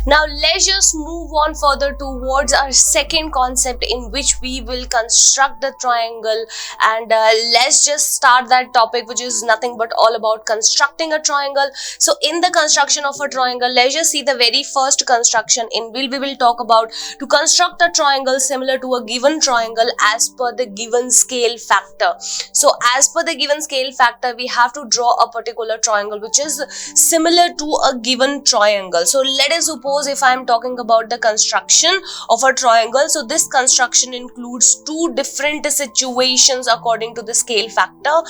Now let's just move on further towards our second concept in which we will construct the triangle, and let's just start that topic, which is nothing but all about constructing a triangle. So in the construction of a triangle, let's just see the very first construction in which we will talk about to construct a triangle similar to a given triangle as per the given scale factor. So as per the given scale factor, we have to draw a particular triangle which is similar to a given triangle. So let us suppose if I am talking about the construction of a triangle, so this construction includes two different situations according to the scale factor,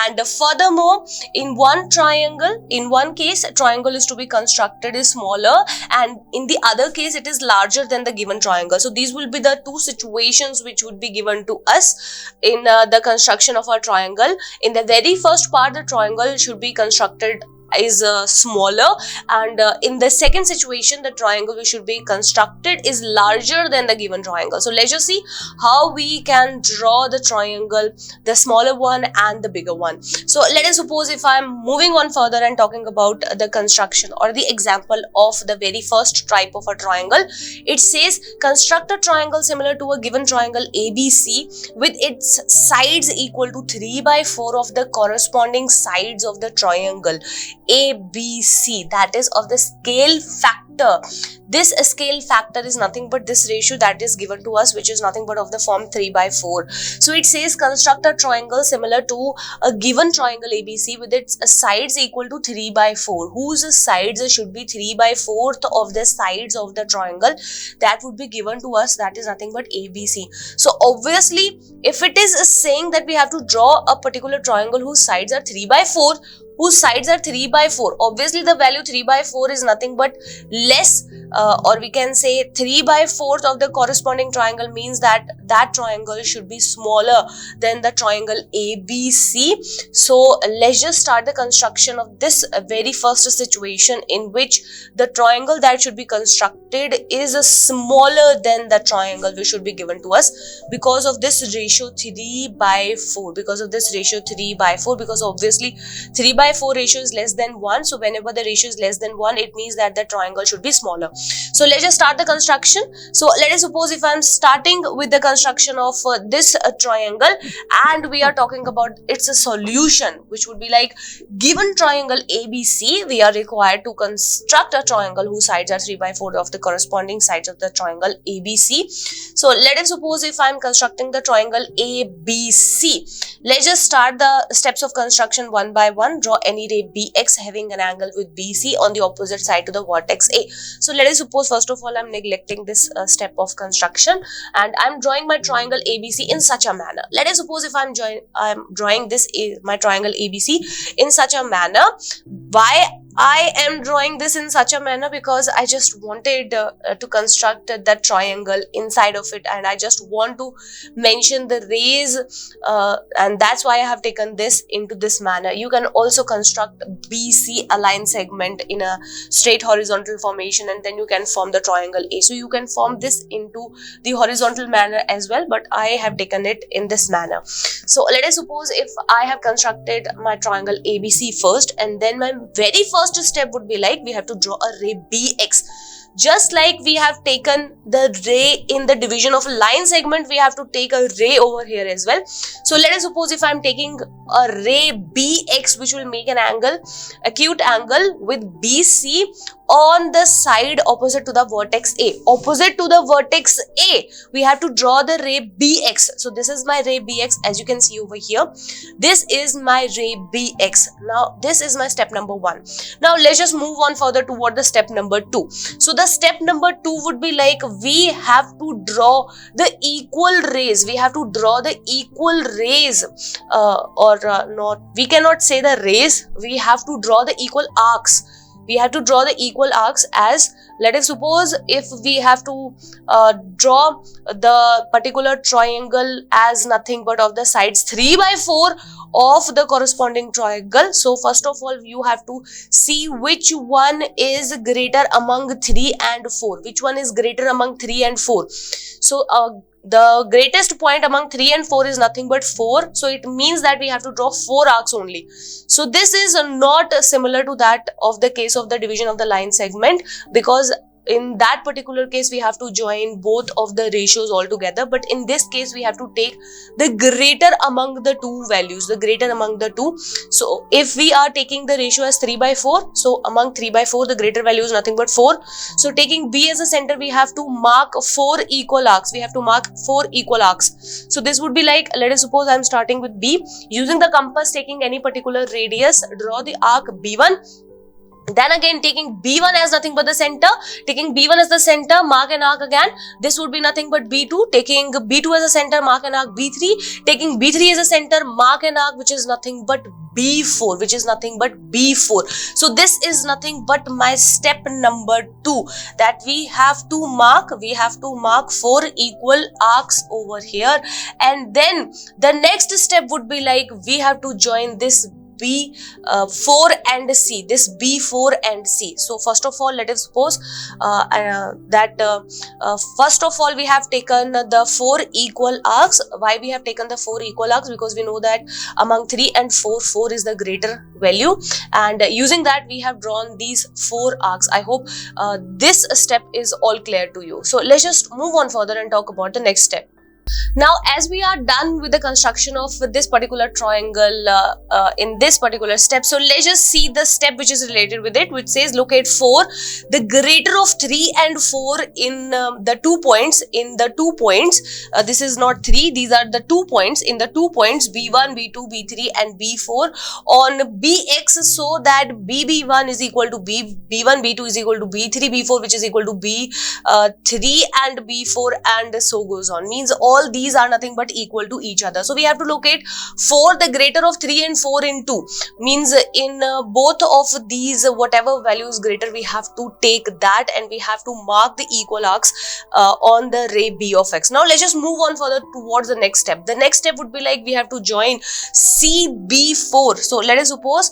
and furthermore, in one triangle, in one case, a triangle is to be constructed is smaller, and in the other case it is larger than the given triangle. So these will be the two situations which would be given to us in the construction of a triangle. In the very first part, the triangle should be constructed is smaller, and in the second situation, the triangle which should be constructed is larger than the given triangle. So let's just see how we can draw the triangle, the smaller one and the bigger one. So let us suppose if I am moving on further and talking about the construction or the example of the very first type of a triangle. It says construct a triangle similar to a given triangle ABC with its sides equal to 3/4 of the corresponding sides of the triangle ABC, that is of the scale factor. This scale factor is nothing but this ratio that is given to us, which is nothing but of the form 3/4. So it says construct a triangle similar to a given triangle ABC with its sides equal to 3/4, whose sides should be 3/4 of the sides of the triangle that would be given to us, that is nothing but ABC. So obviously, if it is saying that we have to draw a particular triangle whose sides are 3/4, obviously the value 3/4 is nothing but less, or we can say 3/4 of the corresponding triangle means that that triangle should be smaller than the triangle ABC. So let's just start the construction of this very first situation in which the triangle that should be constructed is smaller than the triangle which should be given to us because of this ratio 3/4, because obviously 3/4 ratio is less than 1. So whenever the ratio is less than 1, it means that the triangle should be smaller. So let's just start the construction. So let us suppose if I am starting with the construction of this triangle, and we are talking about its a solution, which would be like given triangle ABC, we are required to construct a triangle whose sides are 3/4 of the corresponding sides of the triangle ABC. So let us suppose if I am constructing the triangle ABC. Let's just start the steps of construction one by one. Draw any ray BX having an angle with BC on the opposite side to the vertex A. So let us suppose first of all I'm neglecting this step of construction, and I'm drawing my triangle ABC in such a manner. Let us suppose if I'm drawing this my triangle ABC in such a manner. Why I am drawing this in such a manner? Because I just wanted to construct that triangle inside of it, and I just want to mention the rays, and that's why I have taken this into this manner. You can also construct BC aligned segment in a straight horizontal formation, and then you can form the triangle A. So you can form this into the horizontal manner as well, but I have taken it in this manner. So let us suppose if I have constructed my triangle ABC first, and then my very first step would be like we have to draw a ray BX. Just like we have taken the ray in the division of line segment, we have to take a ray over here as well. So let us suppose if I am taking a ray BX, which will make an angle, acute angle with BC on the side opposite to the vertex A. Opposite to the vertex A, we have to draw the ray BX. So this is my ray BX, as you can see over here. This is my ray BX. Now this is my step number 1. Now let's just move on further toward the step number 2. So the step number 2 would be like we have to draw the equal rays. We have to draw the equal rays, we cannot say the rays. We have to draw the equal arcs. We have to draw the equal arcs as, let us suppose if we have to draw the particular triangle as nothing but of the sides 3/4 of the corresponding triangle. So first of all, you have to see which one is greater among 3 and 4. Which one is greater among 3 and 4? So the greatest point among 3 and 4 is nothing but 4. So it means that we have to draw 4 arcs only. So this is not similar to that of the case of the division of the line segment, because in that particular case we have to join both of the ratios all together, but in this case we have to take the greater among the two values, the greater among the two. So if we are taking the ratio as 3/4, so among 3/4 the greater value is nothing but 4. So taking B as a center, we have to mark 4 equal arcs. We have to mark 4 equal arcs. So this would be like, let us suppose I am starting with B. Using the compass, taking any particular radius, draw the arc B1. Then again taking B1 as nothing but the center, taking B1 as the center, mark an arc again. This would be nothing but B2, taking B2 as a center, mark an arc B3, taking B3 as a center, mark an arc which is nothing but B4, which is nothing but B4. So this is nothing but my step number 2, that we have to mark 4 equal arcs over here. And then the next step would be like, we have to join this B4 and C, this B4 and C. So first of all, let us suppose first of all we have taken the 4 equal arcs. Why we have taken the 4 equal arcs? Because we know that among 3 and 4, 4 is the greater value, and using that we have drawn these 4 arcs. I hope this step is all clear to you. So let's just move on further and talk about the next step. Now, as we are done with the construction of this particular triangle in this particular step, so let's just see the step which is related with it, which says locate 4, the greater of 3 and 4 in the 2 points. In the 2 points, this is not 3, these are the 2 points. In the 2 points B1, B2, B3 and B4 on Bx, so that BB1 is equal to B1, B2 is equal to B3, B4 which is equal to B3 and B4, and so goes on. Means all these are nothing but equal to each other. So we have to locate 4, the greater of 3 and 4 in 2. Means in both of these, whatever value is greater, we have to take that and we have to mark the equal arcs on the ray B of x. Now let's just move on further towards the next step. The next step would be like, we have to join CB4. So let us suppose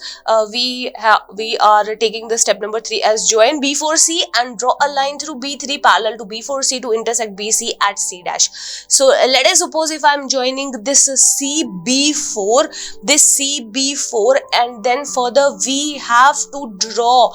we are taking the step number 3 as join B4C and draw a line through B3 parallel to B4C to intersect BC at C dash. So let us suppose if I am joining this CB4, and then further we have to draw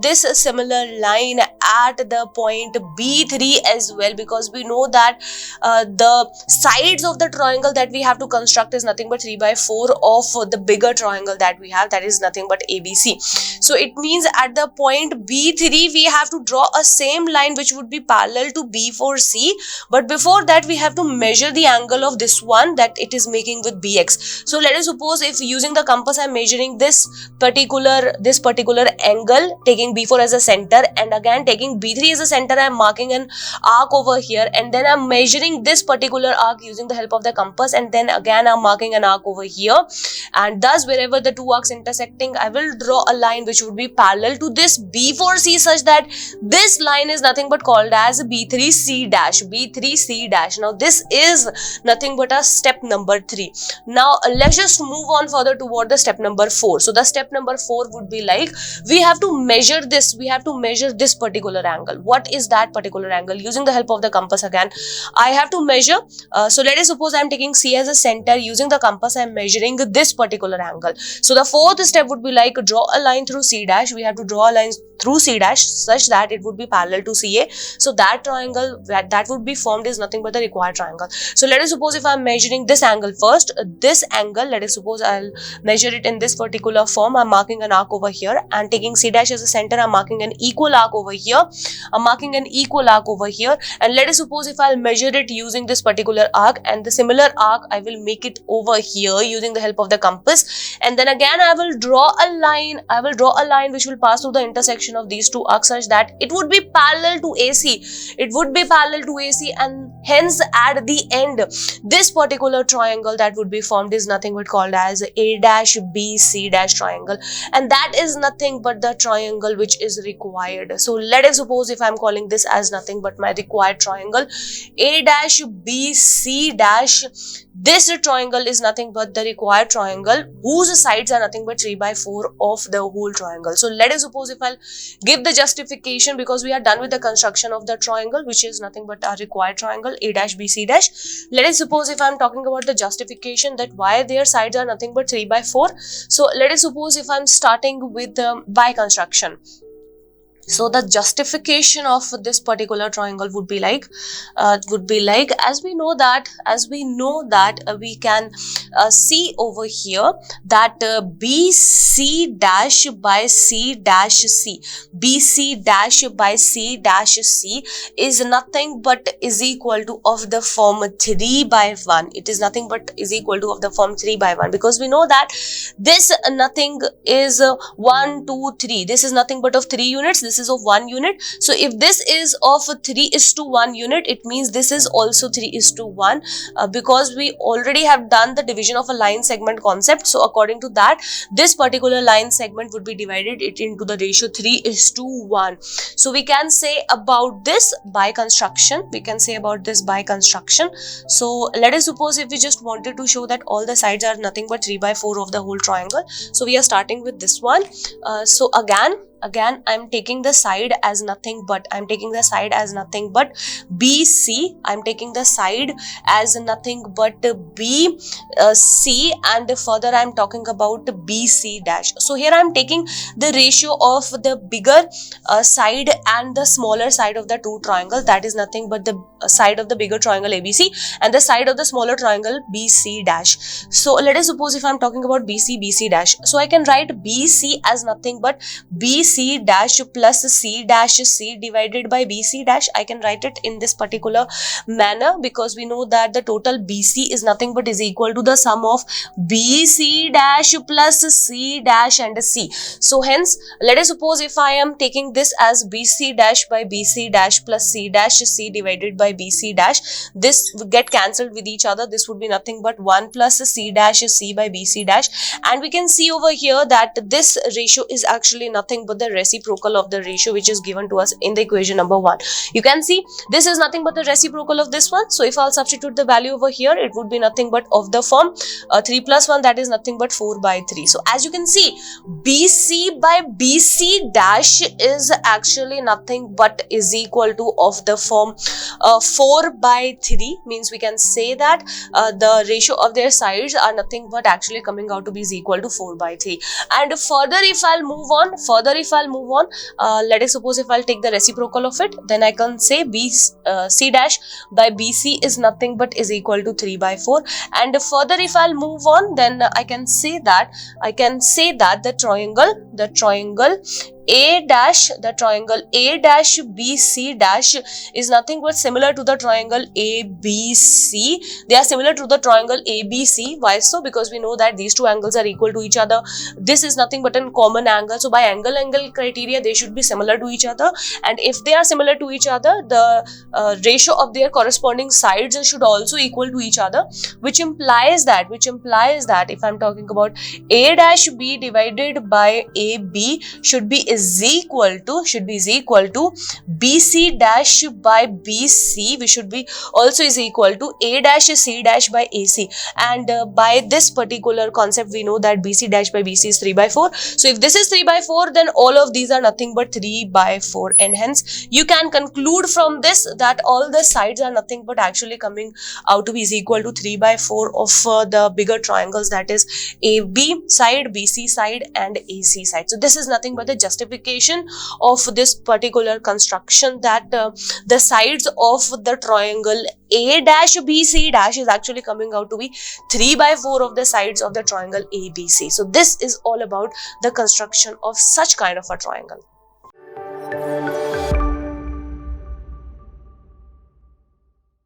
this similar line at the point B3 as well, because we know that the sides of the triangle that we have to construct is nothing but 3/4 of the bigger triangle that we have, that is nothing but ABC. So it means at the point B3 we have to draw a same line which would be parallel to B4C, but before that we have to measure the angle of this one that it is making with BX. So let us suppose if using the compass I am measuring this particular angle, taking B4 as a center, and again taking B3 as a center, I am marking an arc over here, and then I am measuring this particular arc using the help of the compass, and then again I am marking an arc over here, and thus wherever the two arcs intersecting, I will draw a line which would be parallel to this B4C, such that this line is nothing but called as B3C dash. Now this is nothing but a step number 3. Now let's just move on further toward the step number 4. So the step number 4 would be like, we have to measure this particular angle. What is that particular angle? Using the help of the compass again, I have to measure. So let us suppose I am taking C as a center. Using the compass I am measuring this particular angle. So the fourth step would be like, draw a line through C dash. We have to draw a line through C dash such that it would be parallel to CA. So that triangle that would be formed is nothing but the required triangle. So let us suppose if I am measuring this angle first, this angle, let us suppose I'll measure it in this particular form. I'm marking an arc over here and taking C dash as a center, I'm marking an equal arc over here. I'm marking an equal arc over here, and let us suppose if I'll measure it using this particular arc, and the similar arc I will make it over here using the help of the compass, and then again I will draw a line. I will draw a line which will pass through the intersection of these two arcs such that it would be parallel to AC. It would be parallel to AC, and hence at the end this particular triangle that would be formed is nothing but called as A dash B C dash triangle, and that is nothing but the triangle which is required. So let us suppose if I am calling this as nothing but my required triangle, A dash B C dash, this triangle is nothing but the required triangle whose sides are nothing but 3/4 of the whole triangle. So let us suppose if I'll give the justification, because we are done with the construction of the triangle which is nothing but our required triangle A dash B C dash. Let us suppose if I am talking about the justification that why their sides are nothing but 3/4. So let us suppose if I am starting with by construction. So the justification of this particular triangle would be like, as we know that we can see over here that BC dash by C dash C, BC dash by C dash C is nothing but is equal to of the form 3 by 1. It is nothing but is equal to of the form 3 by 1, because we know that this nothing is 1, 2, 3. This is nothing but of 3 units. This is of 1 unit. So if this is of 3:1 unit, it means this is also 3:1, because we already have done the division of a line segment concept. So according to that, this particular line segment would be divided it into the ratio 3:1. So we can say about this by construction. So let us suppose if we just wanted to show that all the sides are nothing but 3/4 of the whole triangle. So we are starting with this one. So again I'm taking the side as nothing but BC. I'm taking the side as nothing but BC, and further I'm talking about BC dash. So here I'm taking the ratio of the bigger side and the smaller side of the two triangles. That is nothing but the side of the bigger triangle ABC and the side of the smaller triangle BC dash. So let us suppose if I'm talking about BC dash. So I can write BC as nothing but BC dash plus C dash C divided by BC dash. I can write it in this particular manner, because we know that the total BC is nothing but is equal to the sum of BC dash plus C dash and C. So hence, let us suppose if I am taking this as BC dash by BC dash plus C dash C divided by BC dash, this would get cancelled with each other. This would be nothing but 1 plus C dash C by BC dash, and we can see over here that this ratio is actually nothing but the reciprocal of the ratio which is given to us in the equation number 1. You can see this is nothing but the reciprocal of this one. So if I'll substitute the value over here, it would be nothing but of the form 3 plus 1, that is nothing but 4/3. So as you can see, BC by BC dash is actually nothing but is equal to of the form 4/3, means we can say that the ratio of their sides are nothing but actually coming out to be is equal to 4/3. And further if I'll move on, let us suppose if I'll take the reciprocal of it, then I can say C dash by BC is nothing but is equal to 3/4. And further if I'll move on, then I can say that the triangle A dash BC dash is nothing but similar to the triangle ABC. They are similar to the triangle ABC. Why so? Because we know that these two angles are equal to each other. This is nothing but a common angle. So by angle criteria, they should be similar to each other. And if they are similar to each other, the ratio of their corresponding sides should also equal to each other, which implies that if I'm talking about A dash B divided by AB should be equal to BC dash by BC, which should be also is equal to A dash C dash by AC. And by this particular concept, we know that BC dash by BC is 3/4. So if this is 3/4, then all of these are nothing but 3/4, and hence you can conclude from this that all the sides are nothing but actually coming out to be is equal to 3/4 of the bigger triangles, that is AB side, BC side and AC side. So this is nothing but the justification of this particular construction, that the sides of the triangle A dash BC dash is actually coming out to be 3/4 of the sides of the triangle ABC. So this is all about the construction of such kind of a triangle.